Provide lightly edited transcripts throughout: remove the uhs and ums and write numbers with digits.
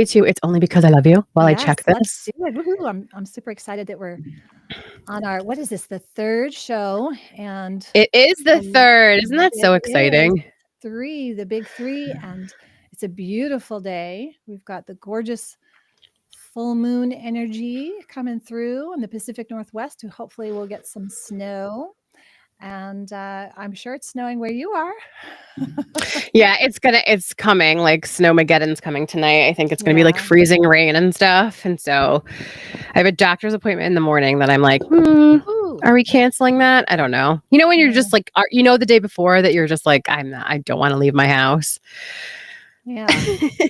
to It's Only Because I Love You while I Yes, check let's this? do it. Woohoo. I'm super excited that we're on our, what is this, the third show? And It is the um, third. Isn't that it so is exciting? three, the big three. And it's a beautiful day. We've got the gorgeous full moon energy coming through in the Pacific Northwest, who hopefully will get some snow. And I'm sure it's snowing where you are. Yeah, it's coming. Like Snowmageddon's coming tonight. I think it's gonna be like Yeah. freezing rain and stuff. And so I have a doctor's appointment in the morning that I'm like, Ooh. are we canceling that? I don't know. You know, when you're Yeah. just like, the day before that you're just like, I don't want to leave my house. Yeah.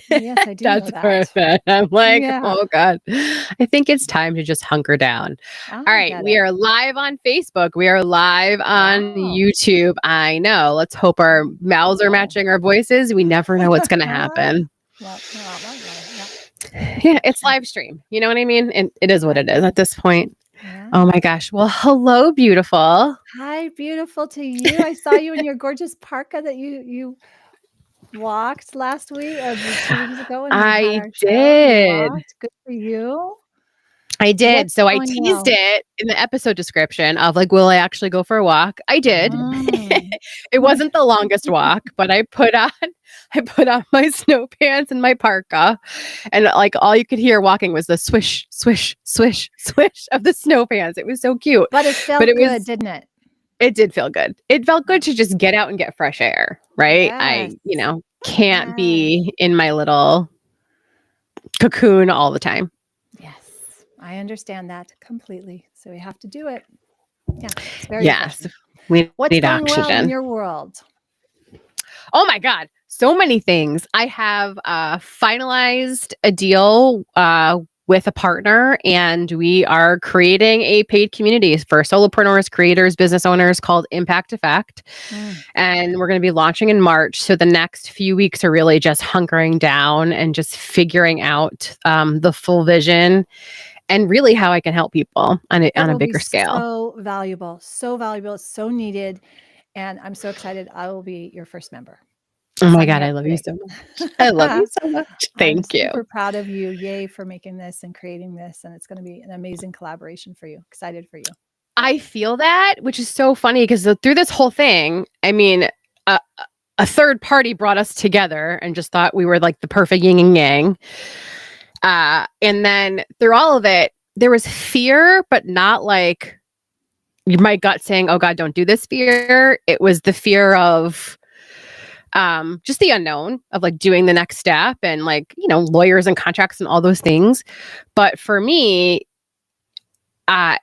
Yes, I do know That's that. perfect. I'm like, Yeah. oh God, I think it's time to just hunker down. All I right. get We it. are live on Facebook. We are live on Wow. YouTube. I know. Let's hope our mouths are Cool. matching our voices. We never know what's going to happen. Well, yeah. Yeah. It's live stream. You know what I mean? And it is what it is at this point. Yeah. Oh my gosh. Well, hello, beautiful. Hi, beautiful to you. I saw you in your gorgeous parka that you walked last week or 2 weeks ago when we had I our show. You did. walked. Good for you. I did. What's So I going teased well? it in the episode description of like, will I actually go for a walk? I did. Mm. It wasn't the longest walk, but I put on my snow pants and my parka, and like all you could hear walking was the swish, swish, swish, swish of the snow pants. It was so cute. But it But felt it good, was didn't it? it did feel good. It felt good to just get out and get fresh air, right? Yes. Can't Yes. be in my little cocoon all the time. Yes. I understand that completely. So we have to do it. Yeah. It's very Yes. refreshing. We What's need going well in oxygen. your world? Oh my God. So many things. I have finalized a deal with a partner, and we are creating a paid community for solopreneurs, creators, business owners called Impact Effect. And we're going to be launching in March. So the next few weeks are really just hunkering down and just figuring out the full vision and really how I can help people on a bigger scale. So valuable, so needed. And I'm so excited. I will be your first member. Oh my Sign God, me I up love you today. so much. I love you so much. I'm Thank you. super proud of you. Yay for making this and creating this. And it's going to be an amazing collaboration for you. Excited for you. I feel that, which is so funny because through this whole thing, I mean, a third party brought us together and just thought we were like the perfect yin and yang. And then through all of it, there was fear, but not like my gut saying, oh God, don't do this fear. It was the fear of just the unknown of like doing the next step and like, lawyers and contracts and all those things. But for me,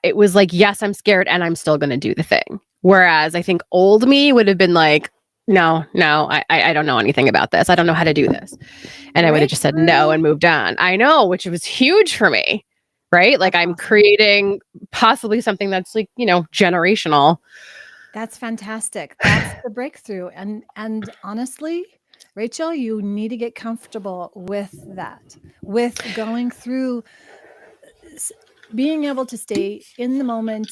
it was like, yes, I'm scared and I'm still going to do the thing. Whereas I think old me would have been like, no, I don't know anything about this. I don't know how to do this. And I would have just said no and moved on. I know, which was huge for me, right? Like I'm creating possibly something that's like, generational. That's fantastic. That's the breakthrough. And honestly, Rachel, you need to get comfortable with that, with going through being able to stay in the moment,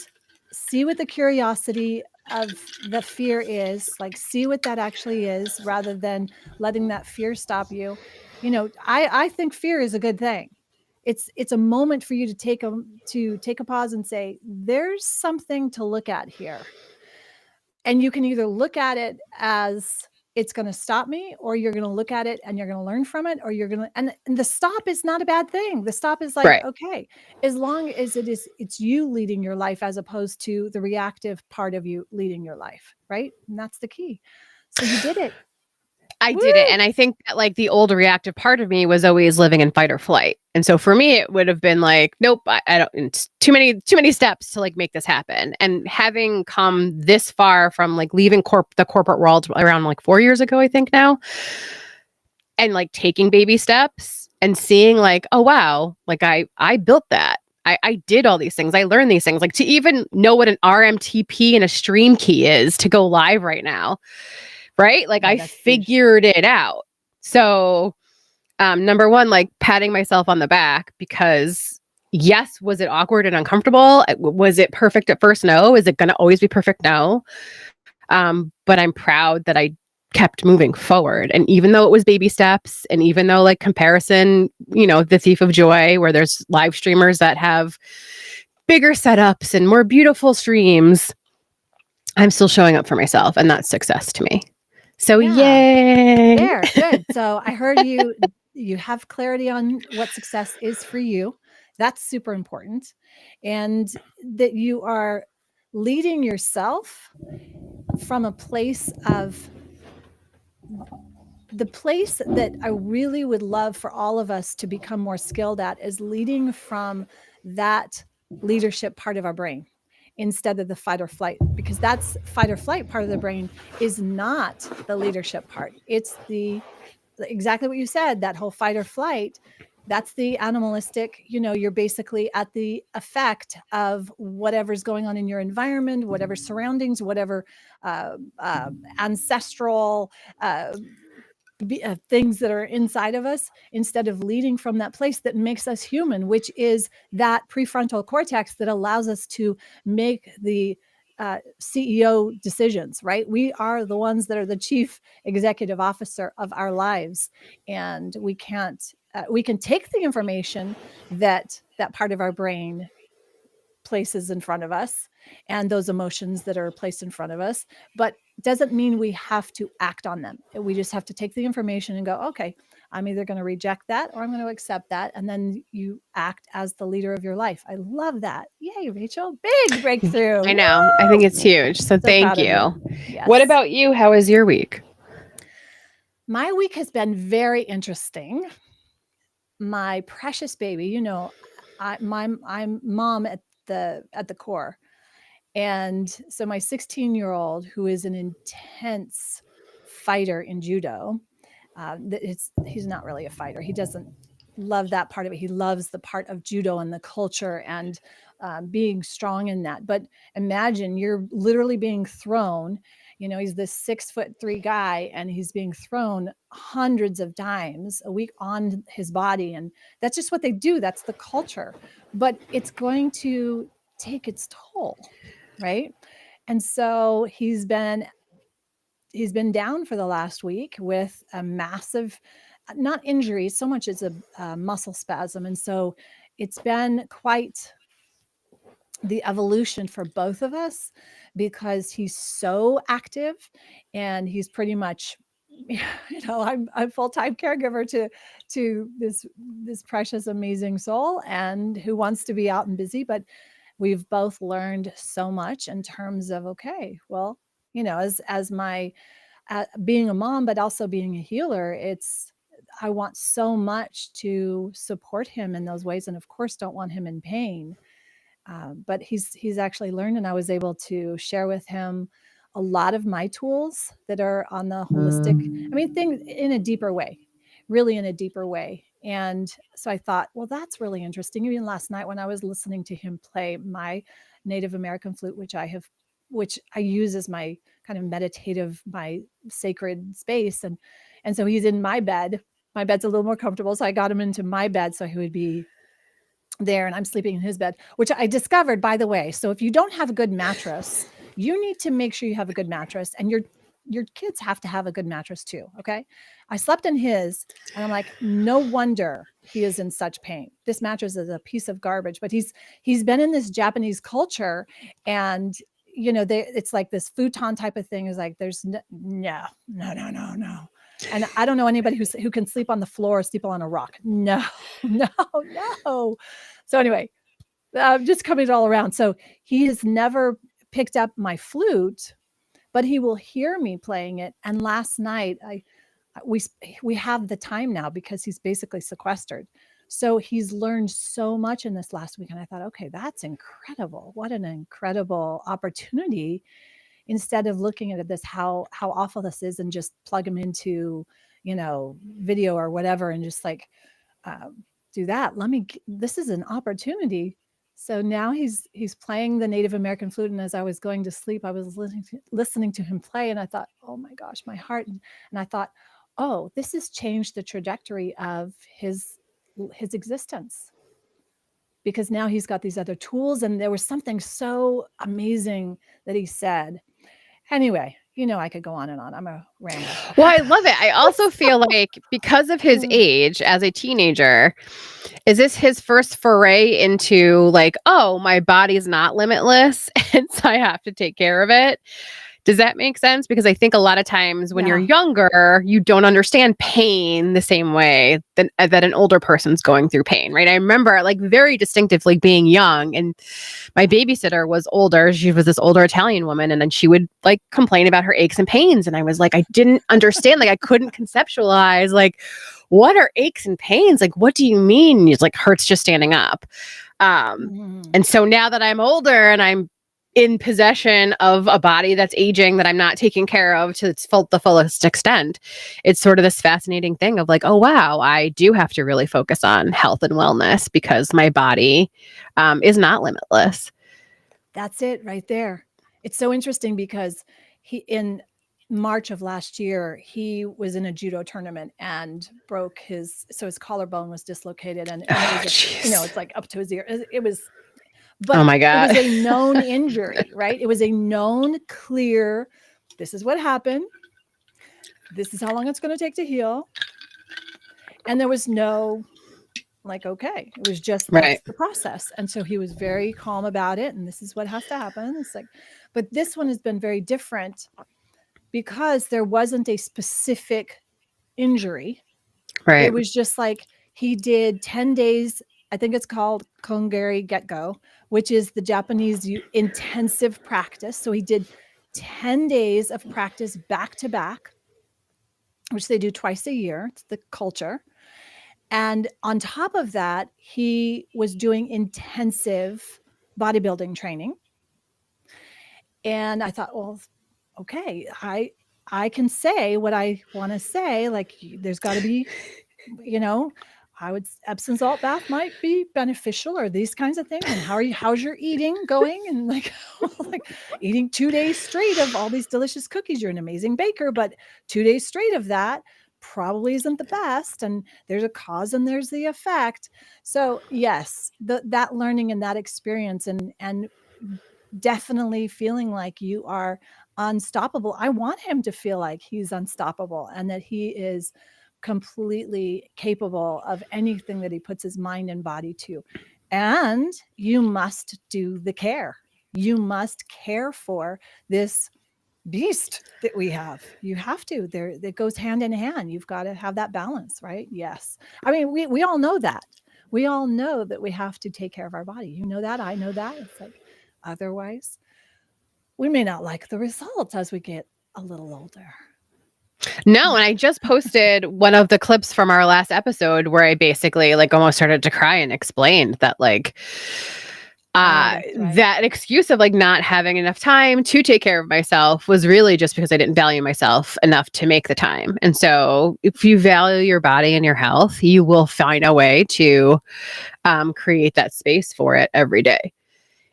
see what the curiosity of the fear is, like see what that actually is, rather than letting that fear stop you. I think fear is a good thing. It's a moment for you to take a pause and say, there's something to look at here. And you can either look at it as it's going to stop me, or you're going to look at it and you're going to learn from it, or you're going to, and the stop is not a bad thing. The stop is like, Right. Okay, as long as it's you leading your life as opposed to the reactive part of you leading your life. Right. And that's the key. So you did it. I did it. And I think that like the old reactive part of me was always living in fight or flight. And so for me, it would have been like, nope, I don't, it's too many steps to like make this happen. And having come this far from like leaving the corporate world around like 4 years ago, I think now, and like taking baby steps and seeing like, oh, wow, like I built that. I did all these things. I learned these things, like to even know what an RMTP and a stream key is to go live right now. Right? Like I figured it out. So number one, like patting myself on the back because yes, was it awkward and uncomfortable? Was it perfect at first? No. Is it going to always be perfect? No. But I'm proud that I kept moving forward. And even though it was baby steps, and even though like comparison, the thief of joy, where there's live streamers that have bigger setups and more beautiful streams, I'm still showing up for myself, and that's success to me. So yay. There, good. So I heard you have clarity on what success is for you. That's super important. And that you are leading yourself from a place of the place that I really would love for all of us to become more skilled at is leading from that leadership part of our brain instead of the fight or flight, because that's fight or flight part of the brain is not the leadership part. It's exactly what you said, that whole fight or flight. That's the animalistic, you're basically at the effect of whatever's going on in your environment, whatever surroundings, whatever ancestral things that are inside of us, instead of leading from that place that makes us human, which is that prefrontal cortex that allows us to make the CEO decisions, right? We are the ones that are the chief executive officer of our lives. And we can take the information that part of our brain places in front of us and those emotions that are placed in front of us, but doesn't mean we have to act on them. We just have to take the information and go, okay, I'm either going to reject that or I'm going to accept that. And then you act as the leader of your life. I love that. Yay, Rachel. Big breakthrough. I know. I think it's huge. So thank you. Yes. What about you? How was your week? My week has been very interesting. My precious baby, I'm mom at the core. And so my 16-year-old, who is an intense fighter in judo, he's not really a fighter. He doesn't love that part of it. He loves the part of judo and the culture and being strong in that. But imagine you're literally being thrown. He's this 6'3" guy, and he's being thrown hundreds of times a week on his body. And that's just what they do. That's the culture. But it's going to take its toll, right? And so he's been down for the last week with a massive, not injury so much as a muscle spasm. And so it's been quite the evolution for both of us, because he's so active and he's pretty much, I'm full-time caregiver to this precious, amazing soul, and who wants to be out and busy. But we've both learned so much in terms of, okay, well, as my being a mom, but also being a healer, I want so much to support him in those ways, and of course don't want him in pain. But he's actually learned, and I was able to share with him a lot of my tools that are on the holistic, things in a deeper way, really in a deeper way. And so I thought, well, that's really interesting. Even last night when I was listening to him play my Native American flute, which I use as my kind of meditative, my sacred space. And so he's in my bed. My bed's a little more comfortable. So I got him into my bed so he would be there, and I'm sleeping in his bed, which I discovered, by the way. So if you don't have a good mattress, you need to make sure you have a good mattress, and your kids have to have a good mattress too. Okay. I slept in his, and I'm like, no wonder he is in such pain. This mattress is a piece of garbage, but he's been in this Japanese culture, and it's like this futon type of thing is like, there's no. And I don't know anybody who can sleep on the floor or sleep on a rock. No. So anyway, just coming all around. So he has never picked up my flute, but he will hear me playing it. And last night, we have the time now because he's basically sequestered. So he's learned so much in this last week. And I thought, okay, that's incredible. What an incredible opportunity. Instead of looking at this, how awful this is, and just plug him into, video or whatever, and just like do that. This is an opportunity. So now he's playing the Native American flute. And as I was going to sleep, I was listening to him play, and I thought, oh my gosh, my heart. And I thought, oh, this has changed the trajectory of his existence, because now he's got these other tools. And there was something so amazing that he said. Anyway, I could go on and on. I'm a rambler. Well, I love it. I also feel like because of his age as a teenager, is this his first foray into like, oh, my body's not limitless, and so I have to take care of it? Does that make sense? Because I think a lot of times when you're younger, you don't understand pain the same way that an older person's going through pain, right? I remember like very distinctively being young, and my babysitter was older. She was this older Italian woman, and then she would like complain about her aches and pains. And I was like, I didn't understand. Like I couldn't conceptualize like, what are aches and pains? Like, what do you mean? It's like hurts just standing up. And so now that I'm older and I'm in possession of a body that's aging that I'm not taking care of to the fullest extent, it's sort of this fascinating thing of like, oh, wow, I do have to really focus on health and wellness because my body is not limitless. That's it right there. It's so interesting because in March of last year, he was in a judo tournament and broke his collarbone was dislocated, and it was it's like up to his ear. It was, but oh my God, it was a known injury, right? It was a known, clear, this is what happened. This is how long it's going to take to heal. And there was no like, okay, it was just that's the process. And so he was very calm about it. And this is what has to happen. It's like, but this one has been very different because there wasn't a specific injury. Right. It was just like he did 10 days. I think it's called Kongari Get-Go, which is the Japanese intensive practice. So he did 10 days of practice back to back, which they do twice a year. It's the culture. And on top of that, he was doing intensive bodybuilding training. And I thought, well, okay, I can say what I want to say. Like, there's got to be, Epsom salt bath might be beneficial, or these kinds of things. And how's your eating going? And like eating 2 days straight of all these delicious cookies. You're an amazing baker, but 2 days straight of that probably isn't the best. And there's a cause and there's the effect. So yes, that learning and that experience and definitely feeling like you are unstoppable. I want him to feel like he's unstoppable and that he is completely capable of anything that he puts his mind and body to. And you must do the care. You must care for this beast that we have. You have to. That goes hand in hand. You've got to have that balance, right? Yes. I mean, we all know that. We all know that we have to take care of our body. You know that. I know that. It's like, otherwise, we may not like the results as we get a little older. No, and I just posted one of the clips from our last episode where I basically like almost started to cry and explained that like that excuse of like not having enough time to take care of myself was really just because I didn't value myself enough to make the time. And so if you value your body and your health, you will find a way to create that space for it every day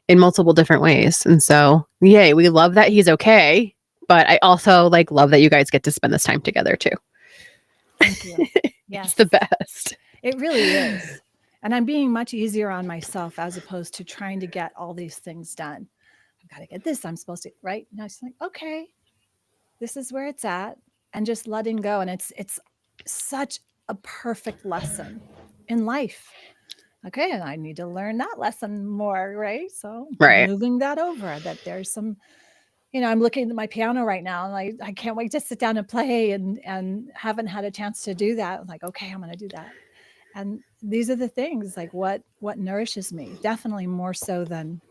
in multiple different ways. And so, yay, we love that he's okay. But I also like love that you guys get to spend this time together too. Thank you. Yes. It's the best. It really is. And I'm being much easier on myself as opposed to trying to get all these things done. I've got to get this. I'm supposed to, right? Now it's like, okay, this is where it's at, and just letting go. And it's such a perfect lesson in life. Okay. And I need to learn that lesson more, right? So moving that over, that there's some, I'm looking at my piano right now and I can't wait to sit down and play and haven't had a chance to do that. I'm like, okay, I'm going to do that. And these are the things like what nourishes me, definitely more so than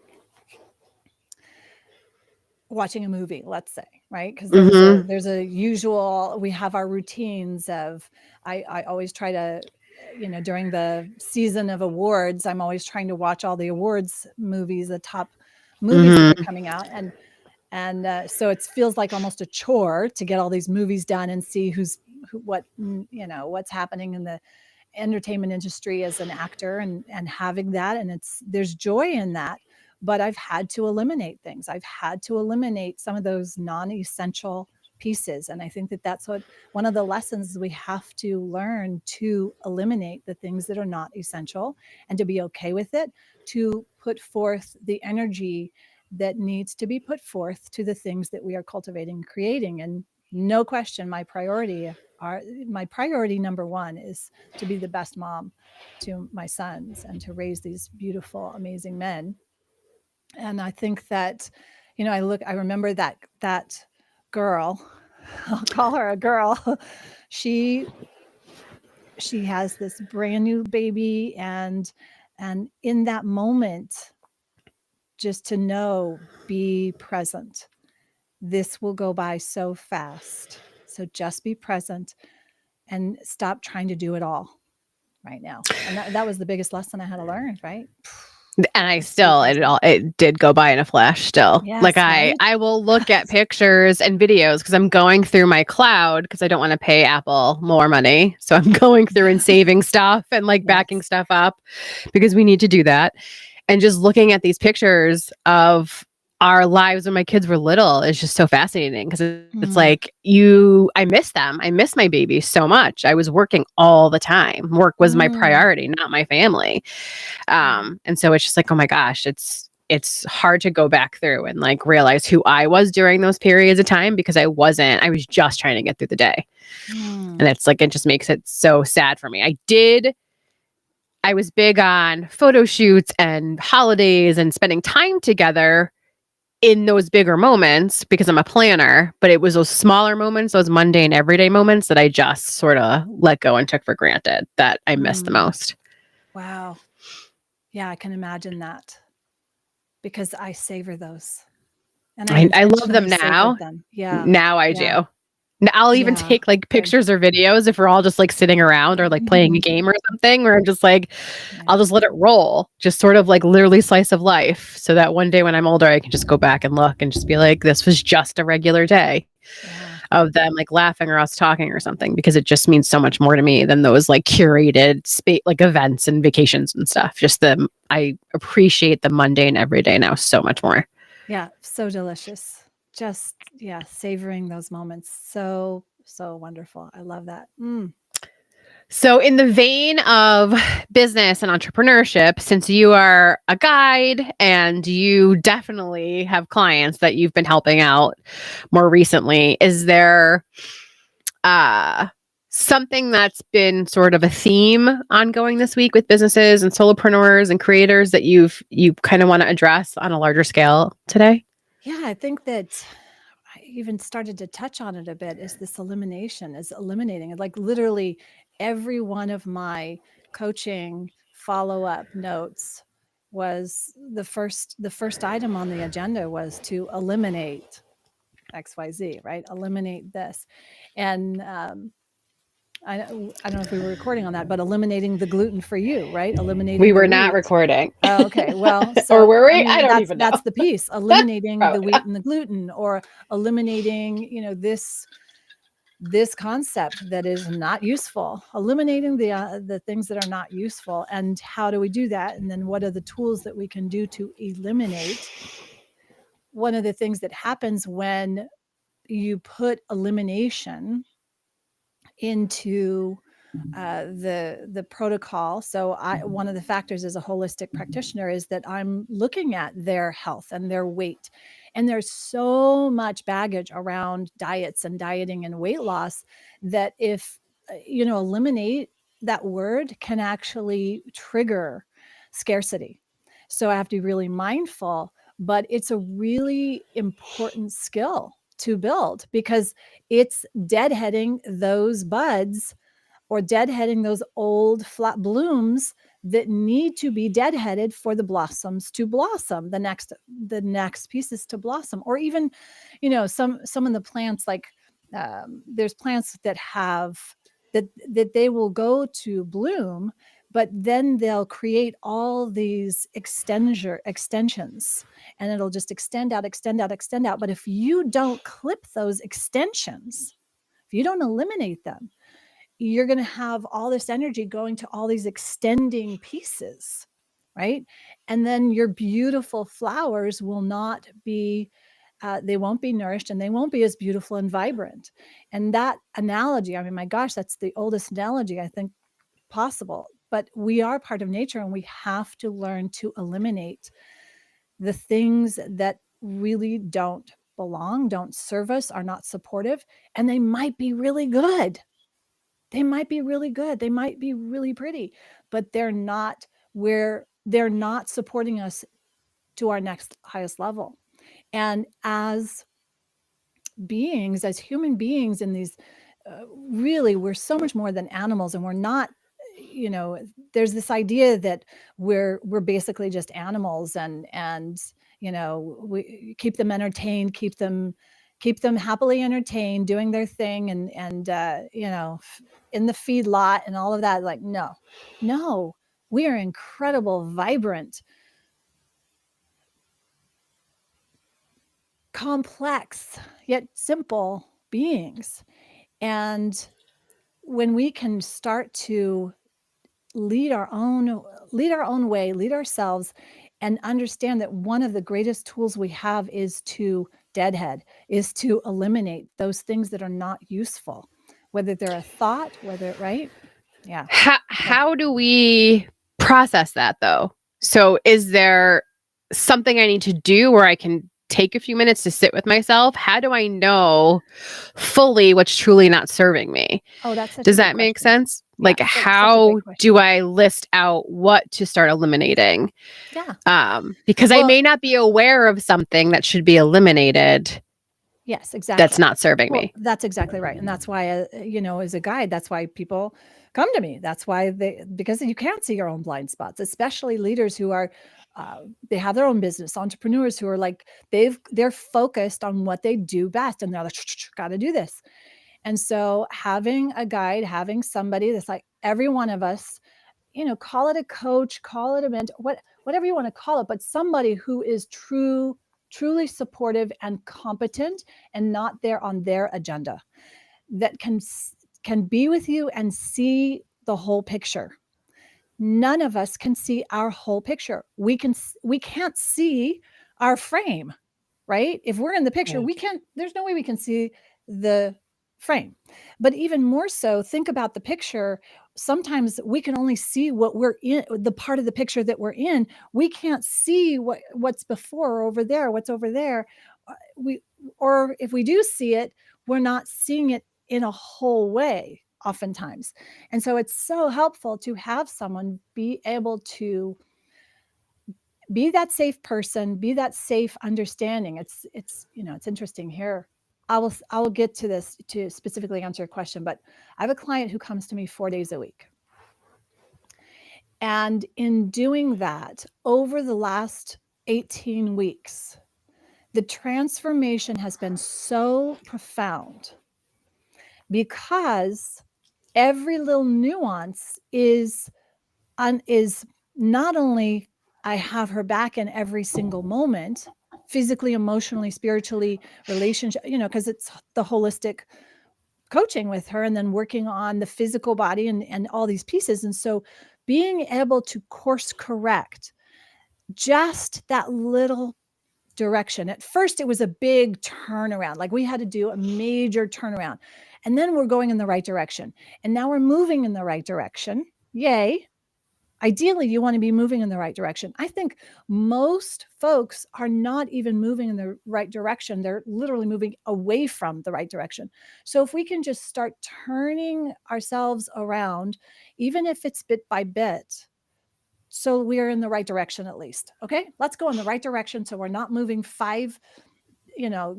watching a movie, let's say, right? Because there's a usual, we have our routines of, I always try to, during the season of awards, I'm always trying to watch all the awards movies, the top movies that are coming out. And so it feels like almost a chore to get all these movies done and see what's happening in the entertainment industry as an actor and having that. And there's joy in that, but I've had to eliminate things. I've had to eliminate some of those non-essential pieces. And I think that's one of the lessons we have to learn, to eliminate the things that are not essential and to be okay with it, to put forth the energy that needs to be put forth to the things that we are cultivating and creating. And no question, my priority number one is to be the best mom to my sons and to raise these beautiful, amazing men. And I think that, I remember that girl, I'll call her a girl. she has this brand new baby, and in that moment, just to know, be present. This will go by so fast. So just be present and stop trying to do it all right now. And that was the biggest lesson I had to learn, right? And it did go by in a flash still. Yes, like right? I will look at pictures and videos because I'm going through my cloud because I don't want to pay Apple more money. So I'm going through and saving stuff and like backing stuff up because we need to do that. And just looking at these pictures of our lives when my kids were little is just so fascinating because it's like I miss them. I miss my baby so much. I was working all the time. Work was my priority, not my family. And so it's just like, oh my gosh, it's hard to go back through and like realize who I was during those periods of time because I was just trying to get through the day. And it's like, it just makes it so sad for me. I was big on photo shoots and holidays and spending time together in those bigger moments because I'm a planner, but it was those smaller moments, those mundane everyday moments that I just sort of let go and took for granted that I missed the most. Wow. Yeah, I can imagine that because I savor those. And I love them now. Yeah. Now I do. I'll even take like pictures or videos if we're all just like sitting around or like playing a game or something where I'm just like, I'll just let it roll, just sort of like literally slice of life. So that one day when I'm older, I can just go back and look and just be like, this was just a regular day of them like laughing or us talking or something, because it just means so much more to me than those like curated like events and vacations and stuff. I appreciate the mundane everyday now so much more. Yeah. So delicious. Just, savoring those moments. So, so wonderful. I love that. So in the vein of business and entrepreneurship, since you are a guide and you definitely have clients that you've been helping out more recently, is there something that's been sort of a theme ongoing this week with businesses and solopreneurs and creators that you kind of want to address on a larger scale today? Yeah, I think that I even started to touch on it a bit, is this eliminating it. Like literally every one of my coaching follow-up notes was the first item on the agenda was to eliminate XYZ, right? Eliminate this. And I don't know if we were recording on that, but eliminating the gluten for you, right? Eliminating. We were not recording. Oh, okay. Well, so or were we? I don't even know. That's the piece. Eliminating the wheat and the gluten, or eliminating, this concept that is not useful. Eliminating the things that are not useful. And how do we do that? And then what are the tools that we can do to eliminate? One of the things that happens when you put elimination into the protocol. So one of the factors as a holistic practitioner is that I'm looking at their health and their weight. And there's so much baggage around diets and dieting and weight loss that if, eliminate that word can actually trigger scarcity. So I have to be really mindful, but it's a really important skill to build because it's deadheading those buds or deadheading those old flat blooms that need to be deadheaded for the blossoms to blossom, the next pieces to blossom. Or even, some of the plants, like there's plants that have that they will go to bloom, but then they'll create all these extensions, and it'll just extend out. But if you don't clip those extensions, if you don't eliminate them, you're going to have all this energy going to all these extending pieces, right? And then your beautiful flowers will not be, they won't be nourished, and they won't be as beautiful and vibrant. And that analogy, I mean, my gosh, that's the oldest analogy I think possible. But we are part of nature, and we have to learn to eliminate the things that really don't belong, don't serve us, are not supportive, and they might be really good. They might be really good. They might be really pretty, but they're not where they're not supporting us to our next highest level. And as beings, as human beings in these, really, we're so much more than animals, and we're not, there's this idea that we're basically just animals, and we keep them entertained, keep them happily entertained, doing their thing, and in the feed lot and all of that. Like, no, we are incredible, vibrant, complex, yet simple beings. And when we can start to lead our own way, lead ourselves, and understand that one of the greatest tools we have is to deadhead, is to eliminate those things that are not useful, whether they're a thought, right? Yeah. How do we process that though? So is there something I need to do where I can take a few minutes to sit with myself? How do I know fully what's truly not serving me? Oh, that's such Does a good that make question. sense? Yeah, Like, such a how great question. do I list out what to start eliminating? Yeah. Because I Well- may not be aware of something that should be eliminated. Yes, exactly. That's not serving me. That's exactly right. And that's why, as a guide, that's why people come to me. That's why because you can't see your own blind spots, especially leaders who are, they have their own business, entrepreneurs who are like, they're focused on what they do best. And they're like, got to do this. And so having a guide, having somebody that's like every one of us, call it a coach, call it a mentor, whatever you want to call it, but somebody who is truly supportive and competent, and not there on their agenda, that can be with you and see the whole picture. None of us can see our whole picture. We can't see our frame, right? If we're in the picture, there's no way we can see the frame. But even more so, think about the picture. Sometimes we can only see what we're in, the part of the picture that we're in. We can't see what's before or over there, what's over there. Or if we do see it, we're not seeing it in a whole way oftentimes. And so it's so helpful to have someone be able to be that safe person, be that safe understanding. It's interesting here. I will get to this to specifically answer your question, but I have a client who comes to me 4 days a week. And in doing that, over the last 18 weeks, the transformation has been so profound, because every little nuance is not only I have her back in every single moment, physically, emotionally, spiritually, relationship, because it's the holistic coaching with her, and then working on the physical body and all these pieces. And so being able to course correct just that little direction. At first, it was a big turnaround. Like, we had to do a major turnaround, and then we're going in the right direction. And now we're moving in the right direction. Yay. Ideally, you want to be moving in the right direction. I think most folks are not even moving in the right direction. They're literally moving away from the right direction. So if we can just start turning ourselves around, even if it's bit by bit, so we are in the right direction at least. Okay, let's go in the right direction, so we're not moving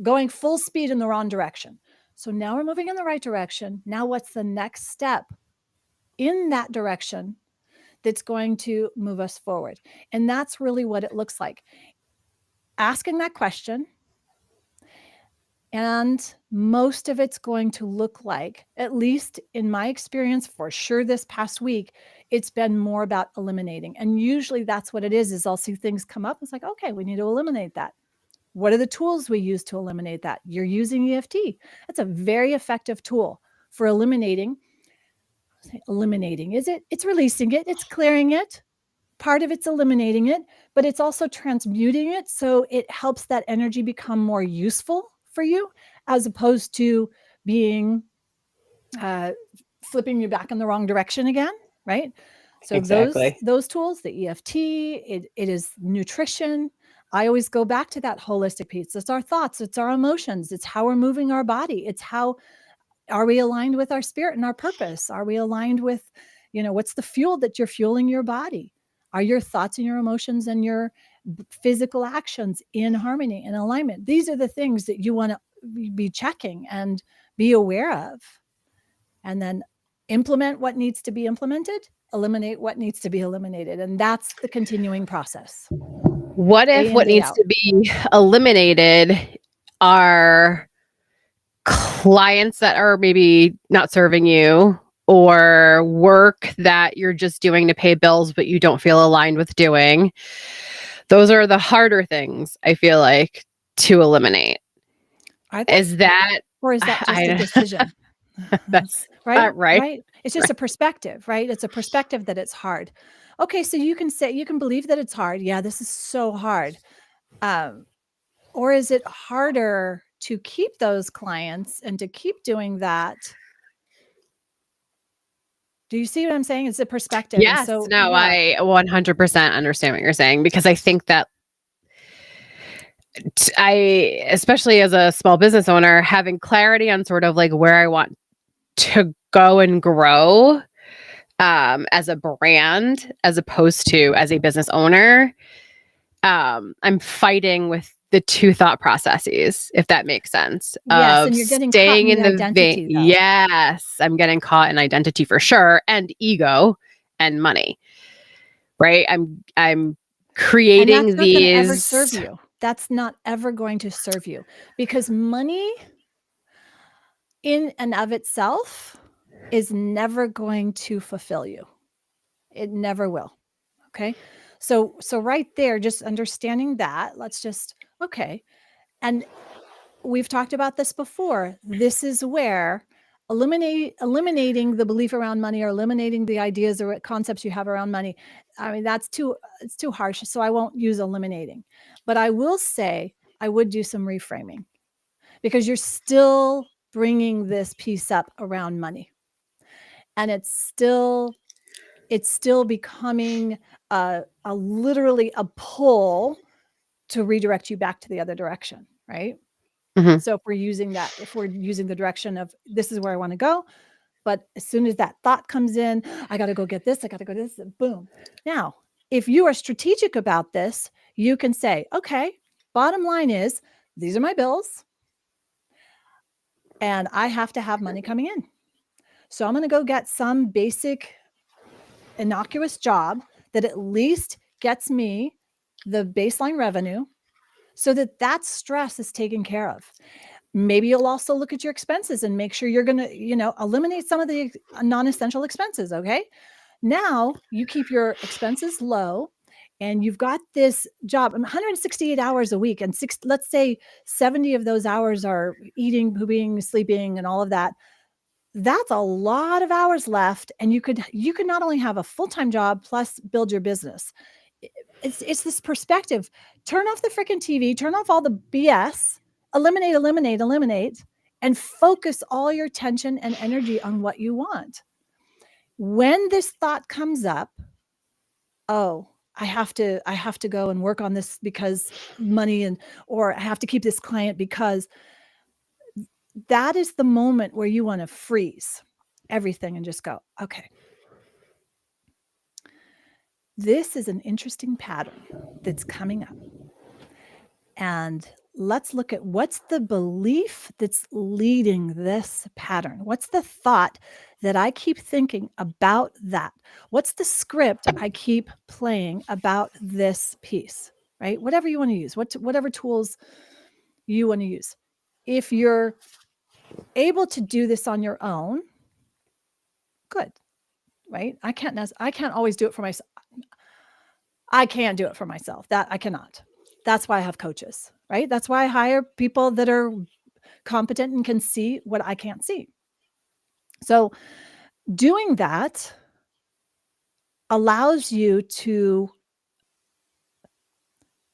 going full speed in the wrong direction. So now we're moving in the right direction. Now what's the next step in that direction that's going to move us forward? And that's really what it looks like. Asking that question. And most of it's going to look like, at least in my experience, for sure this past week, it's been more about eliminating. And usually that's what it is I'll see things come up. It's like, okay, we need to eliminate that. What are the tools we use to eliminate that? You're using EFT. That's a very effective tool for eliminating. Is it? It's releasing it. It's clearing it. Part of it's eliminating it, but it's also transmuting it. So it helps that energy become more useful for you, as opposed to being flipping you back in the wrong direction again, right? So Exactly. those tools, the EFT, it is nutrition. I always go back to that holistic piece. It's our thoughts, it's our emotions, it's how we're moving our body. It's how are we aligned with our spirit and our purpose? Are we aligned with, what's the fuel that you're fueling your body? Are your thoughts and your emotions and your physical actions in harmony and alignment? These are the things that you want to be checking and be aware of. And then implement what needs to be implemented, eliminate what needs to be eliminated. And that's the continuing process. What if what needs to be eliminated are clients that are maybe not serving you, or work that you're just doing to pay bills, but you don't feel aligned with doing? Those are the harder things, I feel like, to eliminate. Are they? Is that, or is that just a decision? That's right. Right. It's just a perspective, right? It's a perspective that it's hard. Okay. So you can believe that it's hard. Yeah, this is so hard. Or is it harder to keep those clients and to keep doing that? Do you see what I'm saying? It's a perspective. Yes. I 100% understand what you're saying, because I think that especially as a small business owner, having clarity on sort of like where I want to go and grow as a brand, as opposed to as a business owner, I'm fighting with the two thought processes, if that makes sense. Yes, and you're getting staying in the identity. Yes, I'm getting caught in identity for sure, and ego and money. Right? I'm creating and that's these. Not ever serve you. That's not ever going to serve you, because money in and of itself is never going to fulfill you. It never will. Okay. So right there, just understanding that, okay. And we've talked about this before. This is where eliminating the belief around money, or eliminating the ideas or concepts you have around money. I mean, it's too harsh. So I won't use eliminating, but I will say I would do some reframing, because you're still bringing this piece up around money, and it's still becoming literally a pull to redirect you back to the other direction, right? Mm-hmm. So if we're using the direction of this is where I want to go, but as soon as that thought comes in, I got to go get this, I got to go this, boom. Now, if you are strategic about this, you can say, okay, bottom line is these are my bills, and I have to have money coming in. So I'm going to go get some basic innocuous job that at least gets me the baseline revenue, so that stress is taken care of. Maybe you'll also look at your expenses and make sure you're going to, eliminate some of the non-essential expenses. Okay. Now you keep your expenses low, and you've got this job 168 hours a week, and let's say 70 of those hours are eating, pooping, sleeping, and all of that. That's a lot of hours left. And you could not only have a full-time job plus build your business. It's this perspective. Turn off the freaking TV, turn off all the BS, eliminate, and focus all your attention and energy on what you want. When this thought comes up, oh, I have to go and work on this because money, or I have to keep this client, because that is the moment where you want to freeze everything and just go, okay, this is an interesting pattern that's coming up. And let's look at what's the belief that's leading this pattern. What's the thought that I keep thinking about that? What's the script I keep playing about this piece, right? Whatever you want to use, whatever tools you want to use. If you're able to do this on your own, good, right? I can't always do it for myself. I can't do it for myself. That I cannot. That's why I have coaches, right? That's why I hire people that are competent and can see what I can't see. So doing that allows you to,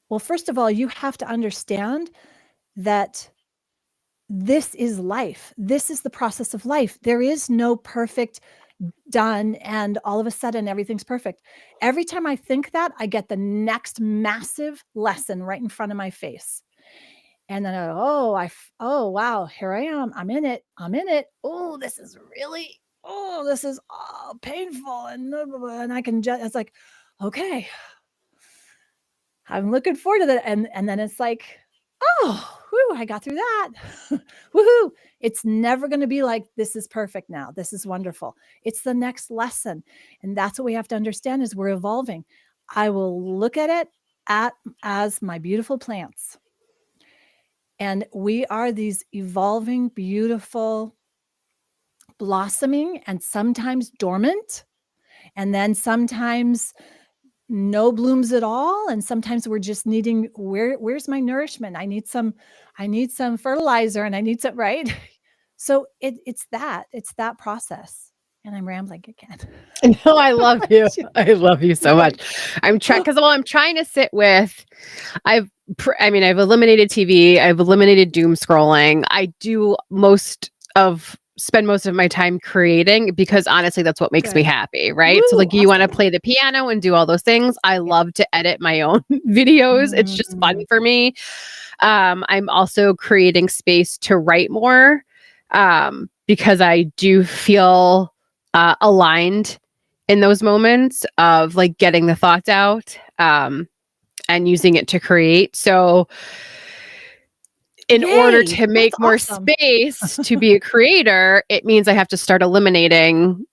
well, first of all, you have to understand that this is life. This is the process of life. There is no perfect done, and all of a sudden everything's perfect. Every time I think that, I get the next massive lesson right in front of my face. And then, oh, wow, here I am. I'm in it. Oh, this is really, this is painful. And blah, blah, blah. And I can just, it's like, okay, I'm looking forward to that. And then it's like, oh, whew, I got through that. Woohoo. It's never going to be like, this is perfect now. This is wonderful. It's the next lesson. And that's what we have to understand is we're evolving. I will look at it as my beautiful plants. And we are these evolving, beautiful, blossoming, and sometimes dormant. And then sometimes no blooms at all. And sometimes we're just needing, where's my nourishment? I need some fertilizer, and I need some, right? So it's that process. And I'm rambling again. No, I love you. I love you so much. I'm trying to sit with, I've eliminated TV. I've eliminated doom scrolling. I do spend most of my time creating, because honestly, that's what makes me happy. Right. Woo, so like, you awesome. want to play the piano and do all those things. I love to edit my own videos. It's just fun for me. I'm also creating space to write more, because I do feel aligned in those moments of like getting the thoughts out, and using it to create. So in order to make more space to be a creator, it means I have to start eliminating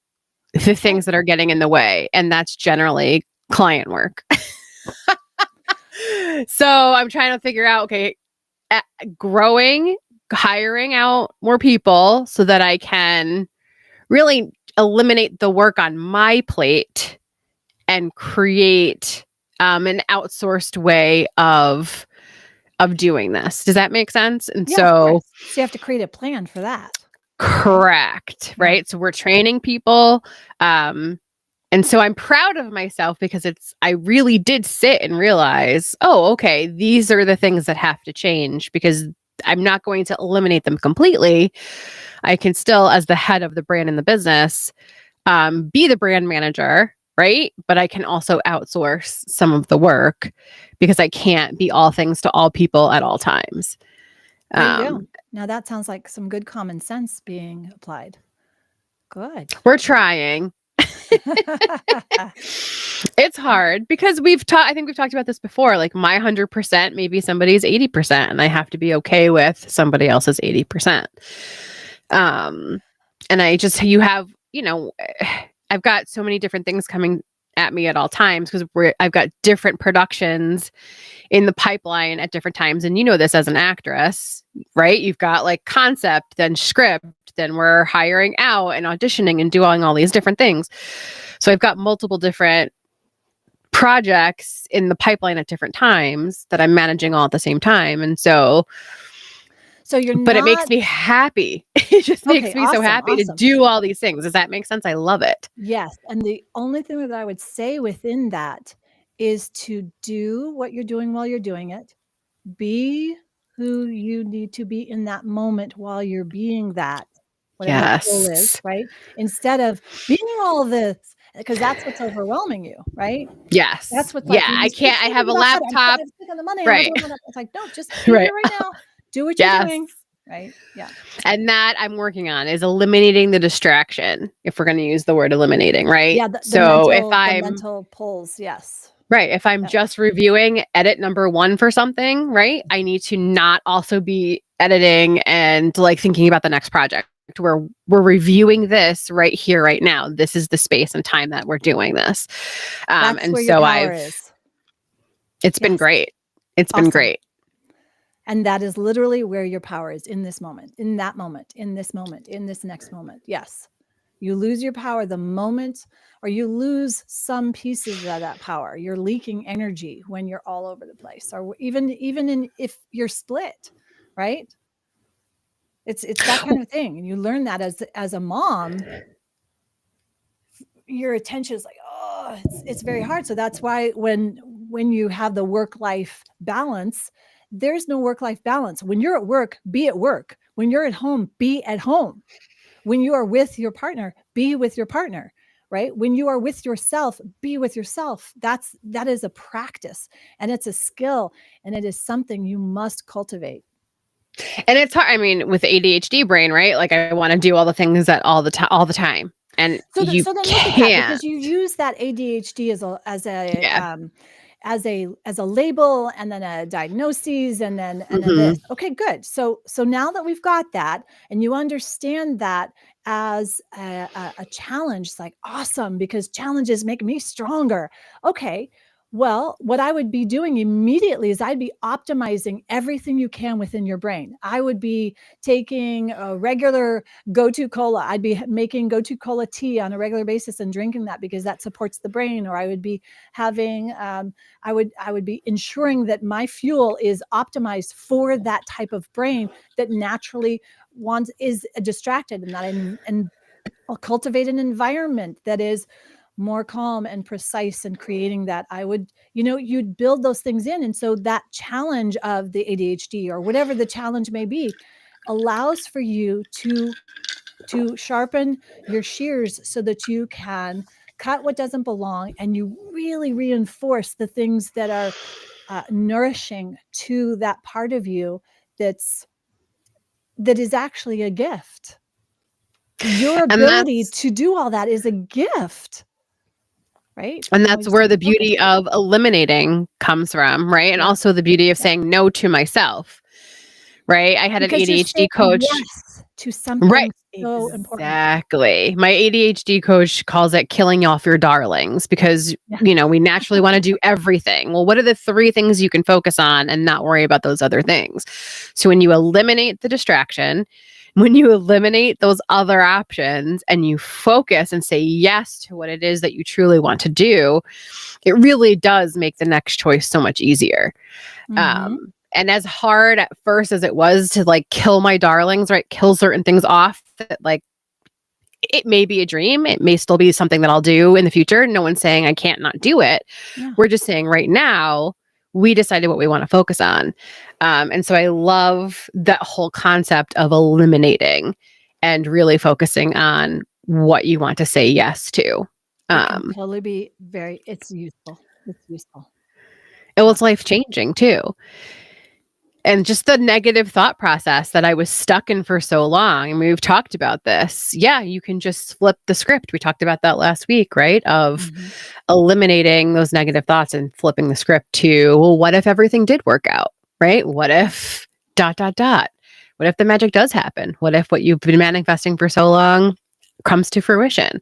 the things that are getting in the way. And that's generally client work. So I'm trying to figure out, okay, growing, hiring out more people so that I can really eliminate the work on my plate and create an outsourced way of doing this. Does that make sense? And so you have to create a plan for that. Correct. Right. So we're training people. And so I'm proud of myself because I really did sit and realize, oh, okay, these are the things that have to change, because I'm not going to eliminate them completely. I can still, as the head of the brand and the business, be the brand manager, right? But I can also outsource some of the work because I can't be all things to all people at all times. Now that sounds like some good common sense being applied. Good. We're trying. It's hard because I think we've talked about this before. Like my 100%, maybe somebody's 80%, and I have to be okay with somebody else's 80%. And I've got so many different things coming at me at all times because I've got different productions in the pipeline at different times. And you know this as an actress, right? You've got like concept, then script, then we're hiring out and auditioning and doing all these different things. So I've got multiple different projects in the pipeline at different times that I'm managing all at the same time. And so it makes me happy. It just makes me so happy to do all these things. Does that make sense? I love it. Yes. And the only thing that I would say within that is to do what you're doing while you're doing it. Be who you need to be in that moment while you're being that. Whatever the goal is, right? Instead of being all this, because that's what's overwhelming you, right? Yes. That's what's I can't. I have a laptop. I'm on the money. Right. It's like, no, just be here right now. Do what you're doing. Right. Yeah. And that I'm working on is eliminating the distraction. If we're going to use the word eliminating, right? Yeah. The mental pulls. Yes. Right. If I'm just reviewing edit number 1 for something, right? I need to not also be editing and like thinking about the next project where we're reviewing this right here, right now. This is the space and time that we're doing this. That's where your power is. It's been great. It's been great. And that is literally where your power is, in this moment, in that moment, in this moment, in this next moment. Yes. You lose your power the moment, or you lose some pieces of that power. You're leaking energy when you're all over the place, or even if you're split, right? It's that kind of thing. And you learn that as a mom, your attention is like, oh, it's very hard. So that's why when you have the work-life balance, there's no work-life balance. When you're at work, be at work. When you're at home, be at home. When you are with your partner, be with your partner, right? When you are with yourself, be with yourself. That is a practice, and it's a skill, and it is something you must cultivate. And it's hard. I mean, with ADHD brain, right? Like I want to do all the things that all the time. And So you then look at that, can't. because you use that ADHD Yeah. as a label, and then a diagnosis, and then Mhm. this. Okay, good. So now that we've got that, and you understand that as a challenge, it's like, awesome, because challenges make me stronger. Okay. Well, what I would be doing immediately is I'd be optimizing everything you can within your brain. I would be taking a regular go-to cola. I'd be making go-to cola tea on a regular basis and drinking that, because that supports the brain. Or I would be having, I would be ensuring that my fuel is optimized for that type of brain that naturally is distracted, and I'll cultivate an environment that is more calm and precise, and creating that. You'd build those things in. And so that challenge of the ADHD, or whatever the challenge may be, allows for you to sharpen your shears, so that you can cut what doesn't belong, and you really reinforce the things that are nourishing to that part of you that is actually a gift. Your And ability that's to do all that is a gift, right? and Now we that's just where have the to focus. beauty of eliminating comes from, right? And Yeah. also the beauty of Yeah. saying no to myself, right? I had an Because you're ADHD saying coach. yes to Right. something so important. Exactly. My ADHD coach calls it killing off your darlings, because, Yeah. we naturally want to do everything. Well, what are the 3 things you can focus on and not worry about those other things? So when you eliminate the distraction, when you eliminate those other options and you focus and say yes to what it is that you truly want to do, it really does make the next choice so much easier. Mm-hmm. And as hard at first as it was to like kill my darlings, right? Kill certain things off that like it may be a dream. It may still be something that I'll do in the future. No one's saying I can't not do it. Yeah. We're just saying right now, we decided what we want to focus on. And so I love that whole concept of eliminating and really focusing on what you want to say yes to. It can totally be it's useful. It's useful. Well, Yeah. it's life changing too. And just the negative thought process that I was stuck in for so long. I mean, we've talked about this. Yeah, you can just flip the script. We talked about that last week, right? Of eliminating those negative thoughts and flipping the script to, well, what if everything did work out, right? What if ... What if the magic does happen? What if what you've been manifesting for so long comes to fruition?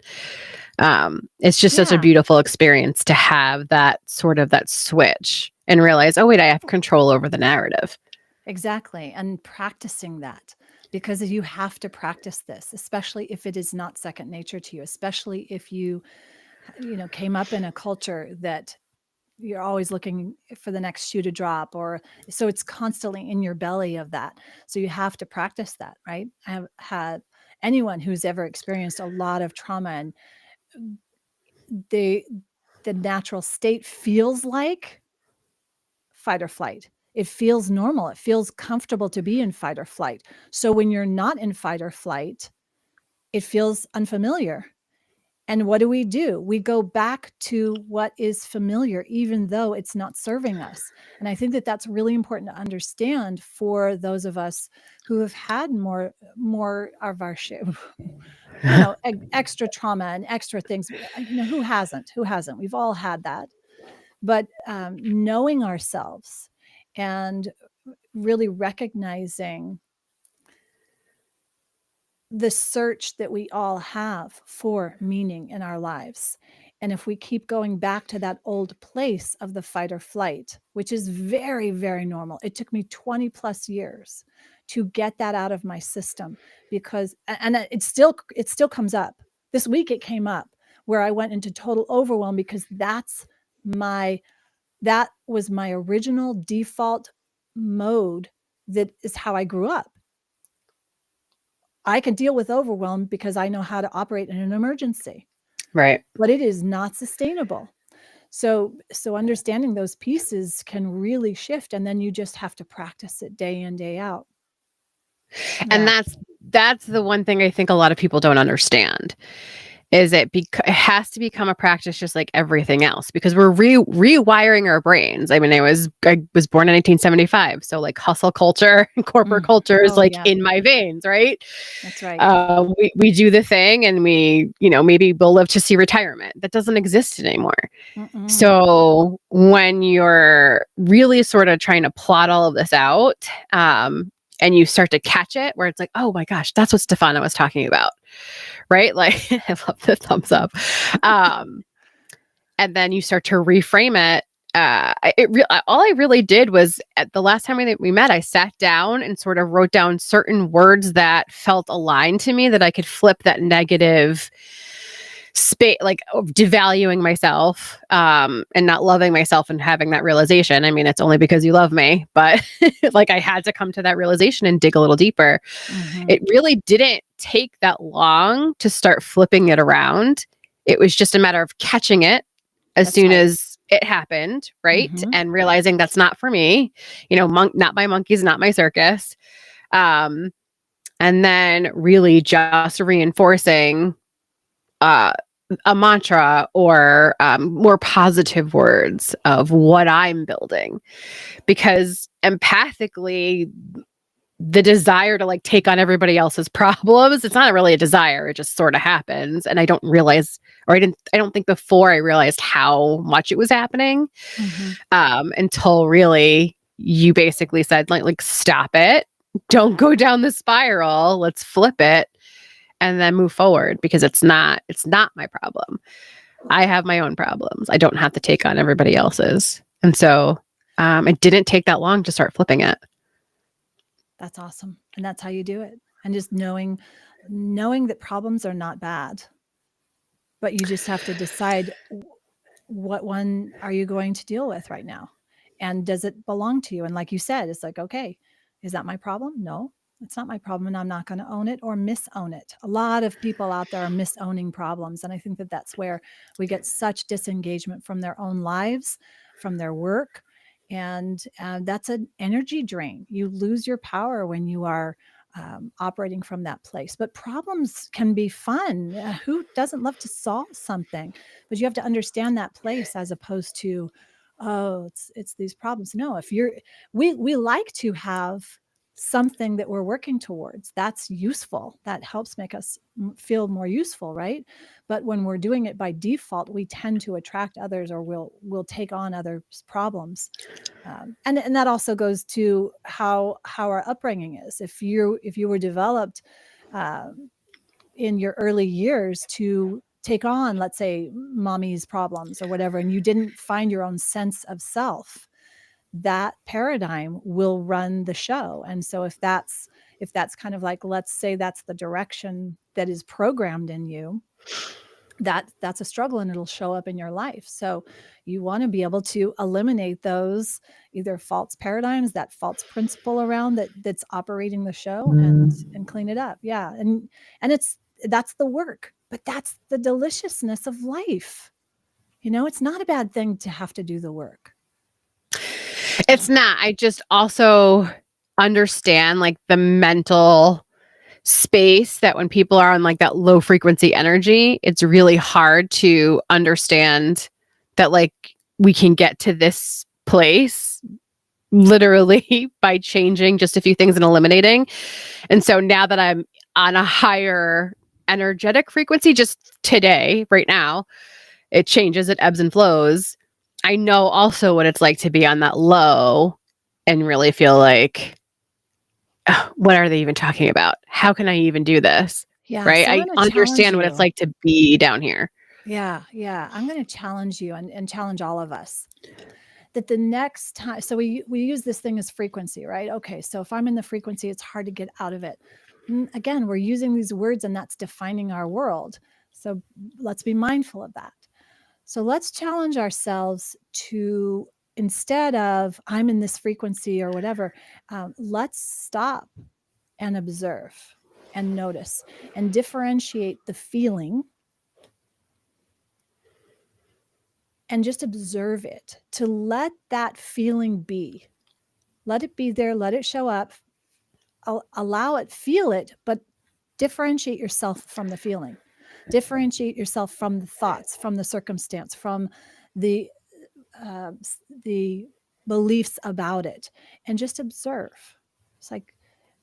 It's just such a Yeah. beautiful experience to have that sort of that switch and realize, oh, wait, I have control over the narrative. Exactly. And practicing that, because you have to practice this, especially if it is not second nature to you, especially if you came up in a culture that you're always looking for the next shoe to drop, or so it's constantly in your belly of that. So you have to practice that, right? I have had anyone who's ever experienced a lot of trauma, and the natural state feels like fight or flight. It feels normal. It feels comfortable to be in fight or flight. So when you're not in fight or flight, it feels unfamiliar. And what do? We go back to what is familiar, even though it's not serving us. And I think that that's really important to understand for those of us who have had more of our share, extra trauma and extra things. Who hasn't? We've all had that. But knowing ourselves and really recognizing the search that we all have for meaning in our lives. And if we keep going back to that old place of the fight or flight, which is very, very normal, it took me 20 plus years to get that out of my system, because, and it still comes up. This week it came up where I went into total overwhelm, because that was my original default mode. That is how I grew up. I can deal with overwhelm because I know how to operate in an emergency. Right. But it is not sustainable. So understanding those pieces can really shift, and then you just have to practice it day in, day out. And Yeah. that's the one thing I think a lot of people don't understand is it has to become a practice just like everything else because we're rewiring our brains. I mean, I was born in 1975, so like hustle culture and corporate culture is Oh, like yeah. in my veins, right? That's right. We do the thing and we, maybe we'll live to see retirement. That doesn't exist anymore. Mm-mm. So when you're really sort of trying to plot all of this out, and you start to catch it where it's like, oh my gosh, that's what Stephana was talking about. Right? Like, I love the thumbs up. And then you start to reframe it. All I really did was at the last time we met, I sat down and sort of wrote down certain words that felt aligned to me that I could flip that negative space, like devaluing myself, and not loving myself and having that realization. I mean, it's only because you love me, but like I had to come to that realization and dig a little deeper. It really didn't take that long to start flipping it around. It was just a matter of catching it as soon as it happened, right? And realizing that's not for me, not my monkeys, not my circus. And then really just reinforcing a mantra or more positive words of what I'm building. Because empathically, the desire to like take on everybody else's problems, it's not really a desire. It just sort of happens. And I don't realize, or I don't think before I realized how much it was happening, until really you basically said like, stop it. Don't go down the spiral. Let's flip it and then move forward because it's not my problem. I have my own problems. I don't have to take on everybody else's. And so, it didn't take that long to start flipping it. That's awesome. And that's how you do it. And just knowing that problems are not bad, but you just have to decide what one are you going to deal with right now? And does it belong to you? And like you said, it's like, okay, is that my problem? No, it's not my problem. And I'm not going to own it or misown it. A lot of people out there are misowning problems. And I think that that's where we get such disengagement from their own lives, from their work. And that's an energy drain. You lose your power when you are operating from that place. But problems can be fun. Who doesn't love to solve something? But you have to understand that place as opposed to, oh, it's these problems. No, if we like to have something that we're working towards. That's useful. That helps make us feel more useful, right? But when we're doing it by default, we tend to attract others, or we'll take on others' problems. And that also goes to how our upbringing is. If you were developed in your early years to take on, let's say, mommy's problems or whatever, and you didn't find your own sense of self, that paradigm will run the show. And so if that's kind of like, let's say that's the direction that is programmed in you, that's a struggle and it'll show up in your life. So you want to be able to eliminate those either false paradigms, that false principle around that's operating the show, and clean it up. Yeah. And that's the work, but that's the deliciousness of life. It's not a bad thing to have to do the work. It's not. I just also understand like the mental space that when people are on like that low frequency energy, it's really hard to understand that like we can get to this place literally by changing just a few things and eliminating. And so now that I'm on a higher energetic frequency, just today, right now, it changes, it ebbs and flows. I know also what it's like to be on that low and really feel like, what are they even talking about? How can I even do this? Yeah. Right? So I understand what it's like to be down here. Yeah. Yeah. I'm going to challenge you and challenge all of us that the next time, so we use this thing as frequency, right? Okay. So if I'm in the frequency, it's hard to get out of it. Again, we're using these words and that's defining our world. So let's be mindful of that. So let's challenge ourselves to, instead of I'm in this frequency or whatever, let's stop and observe and notice and differentiate the feeling and just observe it, to let that feeling be. Let it be there, let it show up, allow it, feel it, but differentiate yourself from the feeling. Differentiate yourself from the thoughts, from the circumstance, from the beliefs about it, and just observe. It's like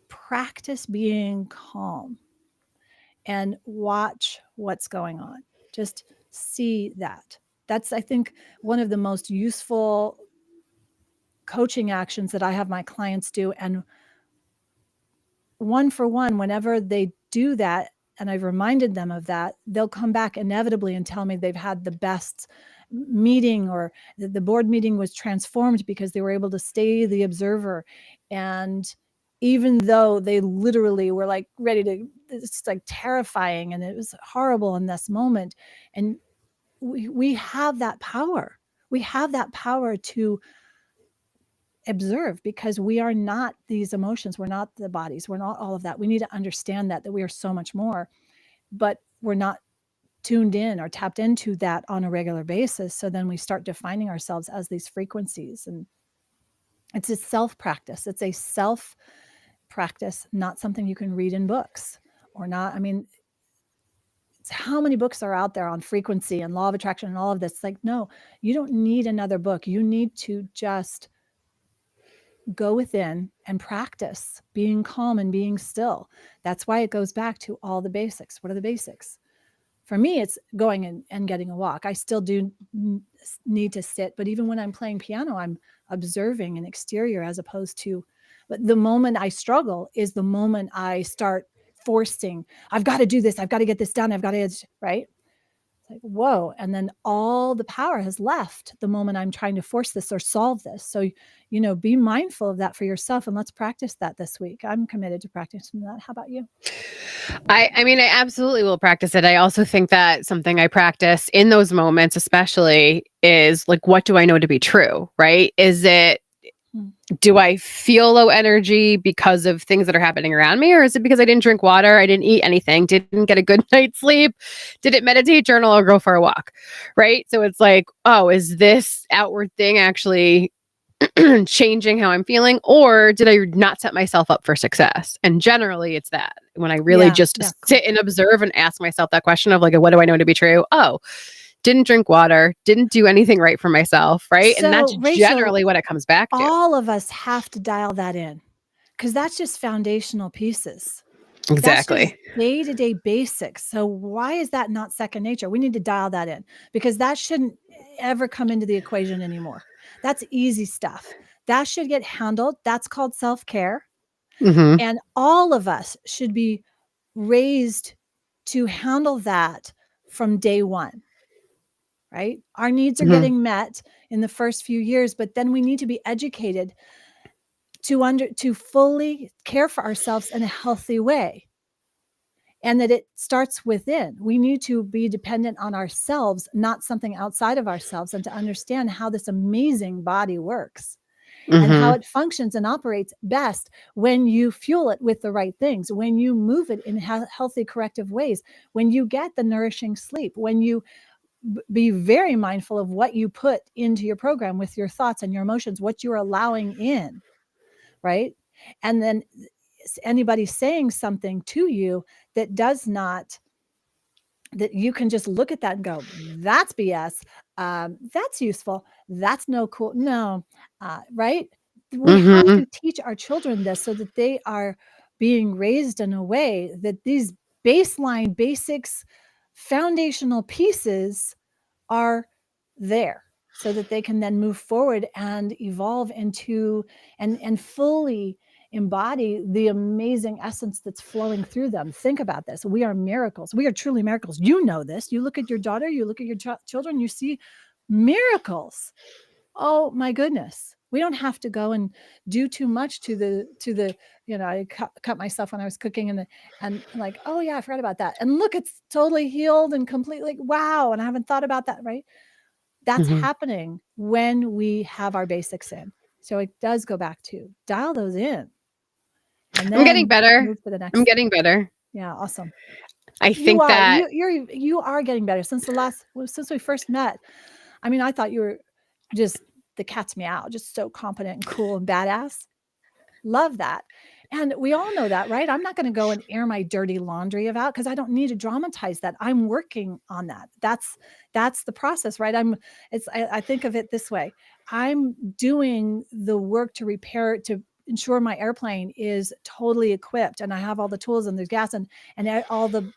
practice being calm and watch what's going on. Just see that. That's, I think, one of the most useful coaching actions that I have my clients do. And one for one, whenever they do that, and I've reminded them of that, they'll come back inevitably and tell me they've had the best meeting, or the board meeting was transformed because they were able to stay the observer. And even though they literally were like ready to, it's like terrifying and it was horrible in this moment. And we have that power. We have that power to observe, because we are not these emotions. We're not the bodies. We're not all of that. We need to understand that we are so much more, but we're not tuned in or tapped into that on a regular basis. So then we start defining ourselves as these frequencies. And it's a self practice. It's a self practice, not something you can read in books or not. I mean, it's how many books are out there on frequency and law of attraction and all of this. It's like, no, you don't need another book. You need to just go within and practice being calm and being still. That's why it goes back to all the basics. What are the basics? For me, it's going and getting a walk. I still do need to sit, but even when I'm playing piano, I'm observing an exterior as opposed to, but the moment I struggle is the moment I start forcing, I've got to do this. I've got to get this done. I've got to, right? It's like, whoa. And then all the power has left the moment I'm trying to force this or solve this. So, be mindful of that for yourself, and let's practice that this week. I'm committed to practicing that. How about you? I mean, I absolutely will practice it. I also think that something I practice in those moments, especially, is like, what do I know to be true, right? Do I feel low energy because of things that are happening around me? Or is it because I didn't drink water, I didn't eat anything, didn't get a good night's sleep, didn't meditate, journal, or go for a walk, right? So it's like, oh, is this outward thing actually changing how I'm feeling? Or did I not set myself up for success? And generally it's that. When I really just sit and observe and ask myself that question of like, what do I know to be true? Oh, didn't drink water, didn't do anything right for myself, right? So, and that's Rachel, generally what it comes back to. All of us have to dial that in, because that's just foundational pieces. Exactly. Day-to-day basics. So why is that not second nature? We need to dial that in, because that shouldn't ever come into the equation anymore. That's easy stuff. That should get handled. That's called self-care. Mm-hmm. And all of us should be raised to handle that from day one. Right? Our needs are getting met in the first few years, but then we need to be educated to fully care for ourselves in a healthy way. And that it starts within. We need to be dependent on ourselves, not something outside of ourselves, and to understand how this amazing body works and how it functions and operates best when you fuel it with the right things, when you move it in healthy, corrective ways, when you get the nourishing sleep, when you be very mindful of what you put into your program with your thoughts and your emotions, what you're allowing in, right? And then anybody saying something to you that does not, that you can just look at that and go, that's BS. That's useful. That's no cool. No, right? We have to teach our children this so that they are being raised in a way that these baseline basics, foundational pieces are there, so that they can then move forward and evolve into and fully embody the amazing essence that's flowing through them. Think about this. We are miracles. We are truly miracles. You know this. You look at your daughter, you look at your children, you see miracles. Oh my goodness. We don't have to go and do too much to the, I cut myself when I was cooking and like, oh yeah, I forgot about that. And look, it's totally healed and completely, wow. And I haven't thought about that, right? That's happening when we have our basics in. So it does go back to dial those in. And then I'm getting better. Move to the next. I'm getting better. Yeah, awesome. I think that you are getting better since we first met. I mean, I thought you were just the cat's meow, just so competent and cool and badass. Love that. And we all know that, right? I'm not going to go and air my dirty laundry out because I don't need to dramatize that. I'm working on that. That's the process, right? I think of it this way. I'm doing the work to repair, to ensure my airplane is totally equipped and I have all the tools and there's gas and all the,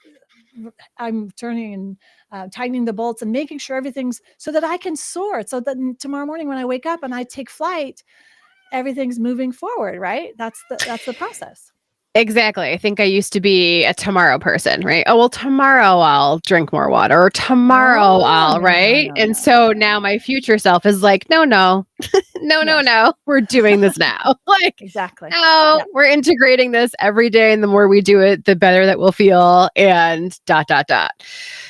I'm turning and tightening the bolts and making sure everything's so that I can soar. So that tomorrow morning when I wake up and I take flight, everything's moving forward, right? That's the process. Exactly. I think I used to be a tomorrow person, right? Oh, well, tomorrow I'll drink more water, or tomorrow I'll, right? And so now my future self is like, no, no, no, we're doing this now. Like, exactly. No, we're integrating this every day. And the more we do it, the better that we'll feel, and ...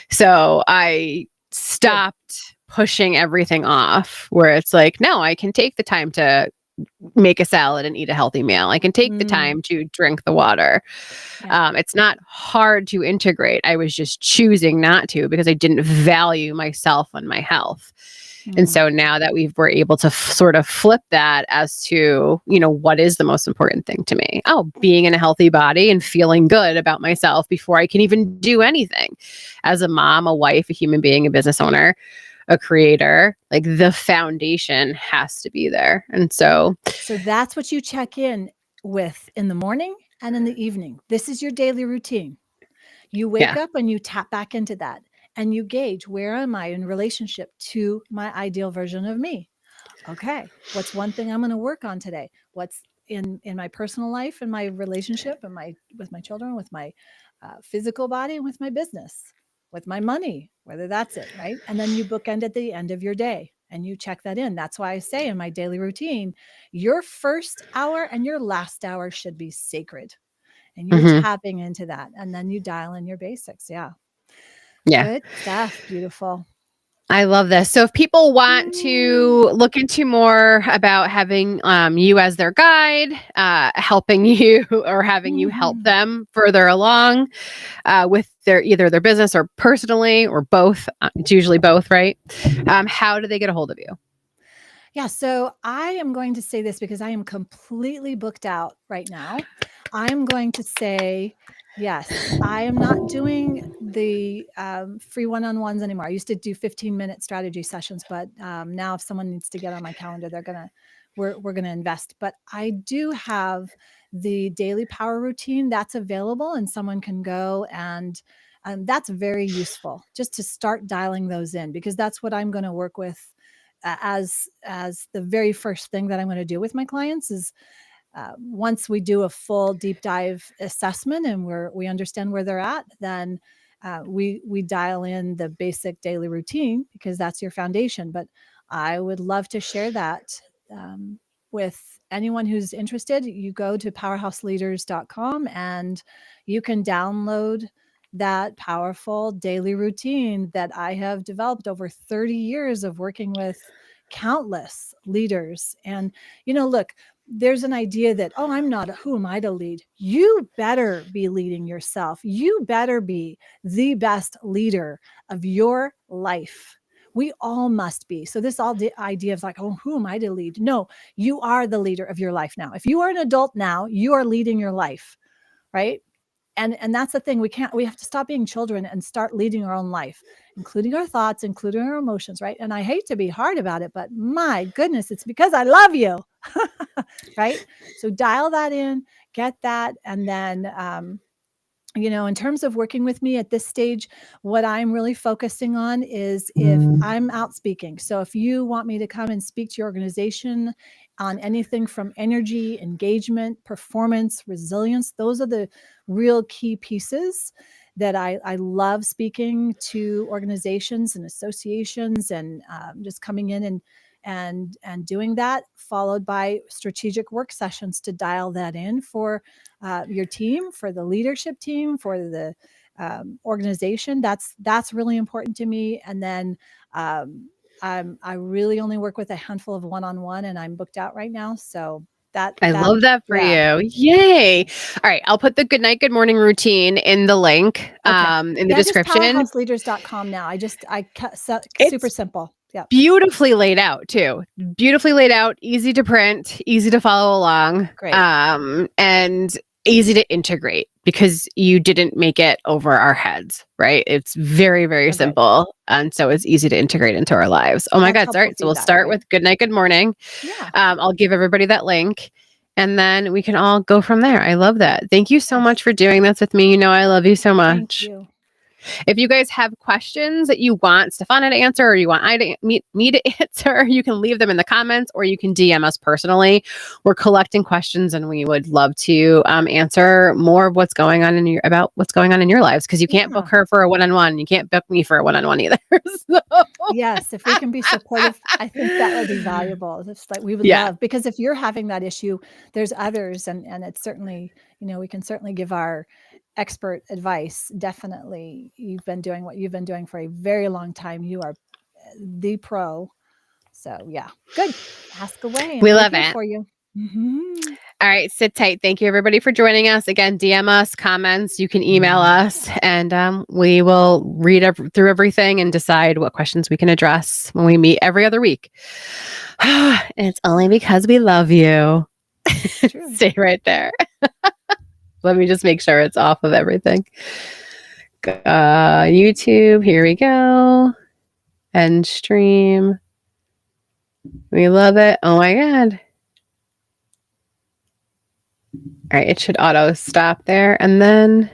So I stopped pushing everything off, where it's like, no, I can take the time to make a salad and eat a healthy meal. I can take the time to drink the water. It's not hard to integrate. I was just choosing not to because I didn't value myself and my health. And so now that we're able to sort of flip that as to, what is the most important thing to me? Oh, being in a healthy body and feeling good about myself before I can even do anything. As a mom, a wife, a human being, a business owner, a creator, like the foundation has to be there. And so that's what you check in with in the morning and in the evening. This is your daily routine. You wake up and you tap back into that and you gauge, where am I in relationship to my ideal version of me? Okay. What's one thing I'm going to work on today? What's in my personal life and my relationship and with my children, with my physical body, and with my business, with my money, whether that's it, right? And then you bookend at the end of your day and you check that in. That's why I say in my daily routine, your first hour and your last hour should be sacred. And you're tapping into that. And then you dial in your basics. Yeah. Good stuff. Beautiful. I love this. So if people want to look into more about having you as their guide, helping you or having you help them further along with either their business or personally or both, it's usually both, right? How do they get a hold of you? Yeah. So I am going to say this because I am completely booked out right now. I'm going to say, yes, I am not doing the free one-on-ones anymore. I used to do 15-minute strategy sessions, but now if someone needs to get on my calendar, we're going to invest. But I do have the daily power routine that's available, and someone can go and that's very useful just to start dialing those in, because that's what I'm going to work with as the very first thing that I'm going to do with my clients is once we do a full deep dive assessment and we understand where they're at, then we dial in the basic daily routine, because that's your foundation. But I would love to share that with anyone who's interested. You go to powerhouseleaders.com and you can download that powerful daily routine that I have developed over 30 years of working with countless leaders. And, look, there's an idea that, who am I to lead? You better be leading yourself. You better be the best leader of your life. We all must be. So this all the idea of like, who am I to lead? No, you are the leader of your life now. If you are an adult now, you are leading your life, right? And that's the thing. We have to stop being children and start leading our own life, including our thoughts, including our emotions, right? And I hate to be hard about it, but my goodness, it's because I love you, right? So dial that in, get that. And then, in terms of working with me at this stage, what I'm really focusing on is if I'm out speaking. So if you want me to come and speak to your organization on anything from energy, engagement, performance, resilience, those are the real key pieces that I love speaking to organizations and associations, and just coming in and doing that, followed by strategic work sessions to dial that in for your team, for the leadership team, for the organization. That's really important to me. And then I really only work with a handful of one-on-one, and I'm booked out right now. So I love that for you. Yay. All right. I'll put the good night, good morning routine in the link in the description. Just powerhouseleaders.com now. Super simple. Yeah. Beautifully laid out too. Beautifully laid out, easy to print, easy to follow along. Great. And easy to integrate because you didn't make it over our heads, right? It's very, very simple. And so it's easy to integrate into our lives. Oh my God. All right. So we'll start with good night, good morning. Yeah. I'll give everybody that link and then we can all go from there. I love that. Thank you so much for doing this with me. You know, I love you so much. Thank you. If you guys have questions that you want Stephana to answer or you want me to answer, you can leave them in the comments or you can DM us personally. We're collecting questions and we would love to answer more of what's going on in your lives because you can't book her for a one-on-one. You can't book me for a one-on-one either. So. Yes, if we can be supportive, I think that would be valuable. It's like we would love, because if you're having that issue, there's others and it's certainly, you know, we can certainly give our expert advice. Definitely. You've been doing what you've been doing for a very long time. You are the pro. So yeah, good. Ask away. And we love it for you. Mm-hmm. All right, sit tight. Thank you everybody for joining us. Again, DM us, comments, you can email us, and we will read through everything and decide what questions we can address when we meet every other week. And it's only because we love you. Stay right there. Let me just make sure it's off of everything. YouTube, here we go. End stream. We love it. Oh my God. All right, it should auto stop there and then